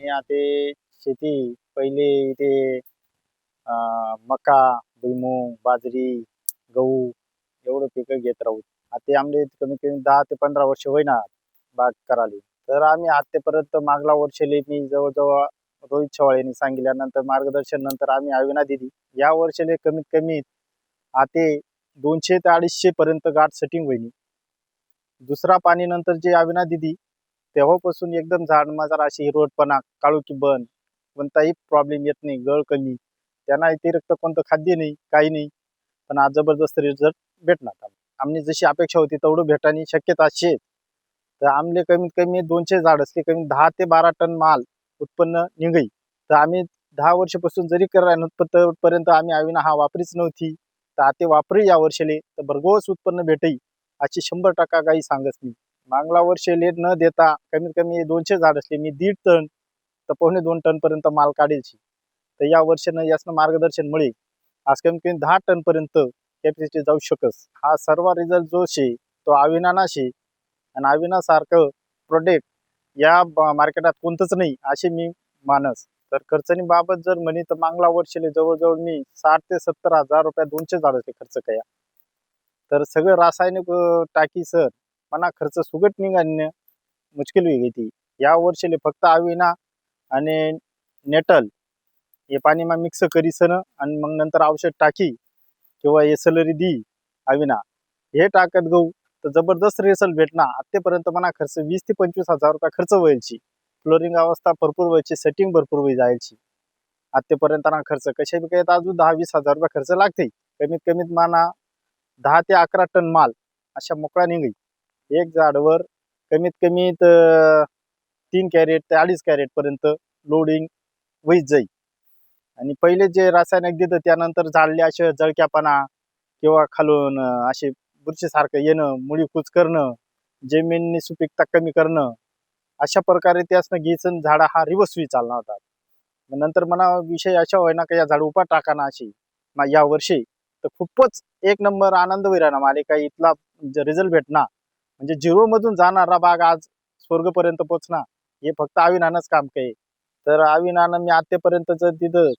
आम्ही आता शेती पहिले इथे मका, भुईमूग, बाजरी, गहू एवढं पिकं घेत राहू. आता आमले कमीत कमी 10 ते 15 वर्ष होईना बाग करायला. तर आम्ही आतापर्यंत मागला वर्षाले मी जवळजवळ रोहित चव्हाण यांनी सांगितल्यानंतर मार्गदर्शन नंतर आम्ही अविना दिली. या वर्षाले कमीत कमी आता 200 ते 250 पर्यंत गाठ सेटिंग होईल. दुसरा पाणी नंतर जे अविना दिदी तेव्हापासून एकदम झाड माझा अशी हिरवटपणा, काळोखी बन, कोणताही प्रॉब्लेम येत नाही, गळ कमी, त्यांना व्यतिरिक्त कोणतं खाद्य नाही, काही नाही. पण आज जबरदस्त रिझल्ट भेटणार. आमची जशी अपेक्षा होती तेवढं भेटायची शक्यता अशी. तर आमले कमीत कमी 200 झाड असले कमी 10 ते 12 टन माल उत्पन्न निघई. तर आम्ही 10 वर्षापासून जरी पर्यंत आम्ही अविना हा वापरीच नव्हती. तर आता वापरी या वर्षाले तर भरघोस उत्पन्न भेटई अशी 100% काही सांगत नाही. मागला वर्षाले न देता कमीत कमी 200 झाड असले मी 1.5 टन तर 1.25 टन पर्यंत माल काढायची. तर या वर्षानं यासनं मार्गदर्शन मिळेल आज कमीत कमी 10 टन पर्यंत कॅपॅसिटी जाऊ शकस. हा सर्व रिझल्ट जो शे तो अविनाना शे आणि अविना सारखं प्रोडक्ट या मार्केटात कोणतंच नाही असे मी मानस. तर खर्चनी बाबत जर म्हणे तर मागला वर्षाले जवळजवळ मी 60 ते 70 हजार रुपये 200 झाडाचे खर्च कया. तर सगळं रासायनिक टाकी सर मना खर्च सुगट निघाणं मुश्किल होई गई. या वर्षाले फक्त अविना आणि नेटल हे पाणी मा मिक्स करीसन आणि मग नंतर औषध टाकी किंवा एसलरी दी अविना हे टाकत गहू तर जबरदस्त रिझल्ट भेटणार. आतापर्यंत मना खर्च 20 ते 25 हजार रुपये खर्च व्हायची. फ्लोरिंग अवस्था भरपूर व्हायची, सेटिंग भरपूर होई जायची. आतापर्यंत ना खर्च कशा बी काही अजून 10-20 हजार रुपये खर्च लागते. कमीत कमीत माना 10 ते 11 टन माल अशा मोकळा निघी. एक झाडवर कमीत कमी 3 कॅरेट ते 2.5 कॅरेट पर्यंत लोडिंग होईत जाईल. आणि पहिले जे रासायनिक देतं त्यानंतर झाडले असे जळक्यापणा किंवा खालून असे बुरशीसारखं येणं, मुळी कूच करणं, जमिनीची सुपीकता कमी करणं, अशा प्रकारे त्यासनं घ्यायचं झाडा हा रिवर्स होई चालणार होता. नंतर म्हणा विषय अशा होईना का या झाड उपा टाकाना अशी या वर्षी तर खूपच एक नंबर आनंद होई राहणार मला काही इथला रिझल्ट भेटणार. म्हणजे 0 मधून जाणारा बाग आज स्वर्गपर्यंत पोहोचणार हे फक्त अविनानंच काम केले. तर अविनानं मी आतापर्यंत जर तिथं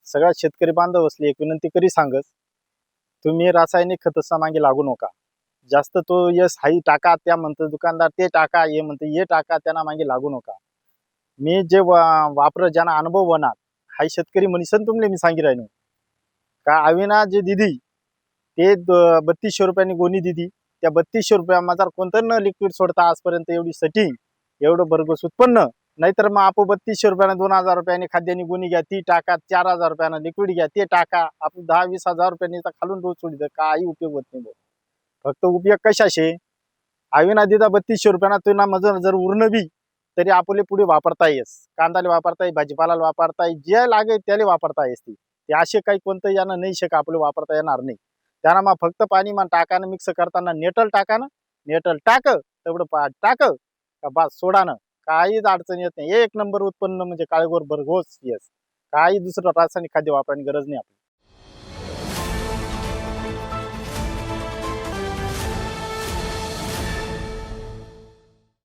सगळ्या शेतकरी बांधव असले एक विनंती करी सांगत, तुम्ही रासायनिक खताचा मागे लागू नका. जास्त तो यस हाई टाका त्या म्हणतं दुकानदार ते टाका हे म्हणतं हे टाका त्यांना मागे लागू नका. मी जे वापर ज्यांना अनुभव होणार हाई शेतकरी मनीसन तुमले मी सांगी राहिनो का अविना जे दिदी ते 3200 रुपयांनी गोणी दिदी. त्या 3200 रुपया माझा कोणतं न लिक्विड सोडता आजपर्यंत एवढी सेटिंग एवढं भरघोस उत्पन्न. नाहीतर मग आपण 3200 रुपयानं 2000 रुपयाने खाद्यानी गोणी घ्या ती टाका, 4000 रुपयानं लिक्विड घ्या ते टाका, आपण 10-20 हजार रुपयांनी खालून रोज सोडित काही उपयोग होत नाही. फक्त उपयोग कशाशे अविना दिदा 3200 रुपयाना तुला मजर जर उरणं बी तरी आपले पुढे वापरता येस. कांदाले वापरता येईल, भाजीपाला वापरता येईल, जे लागे त्याला वापरता येस. ते असे काही कोणतं यानं नाही शक आपले वापरता येणार नाही. त्यांना मग फक्त पाणी मग टाकानं मिक्स करताना नेटल टाकानं नेटल टाक तेवढं टाक का बस सोडानं काहीच अडचण येत नाही. एक नंबर उत्पन्न म्हणजे काळेगोर भरघोस येस. काही दुसरं रासायनिक खाद्य वापरण्याची गरज नाही आपल्याला.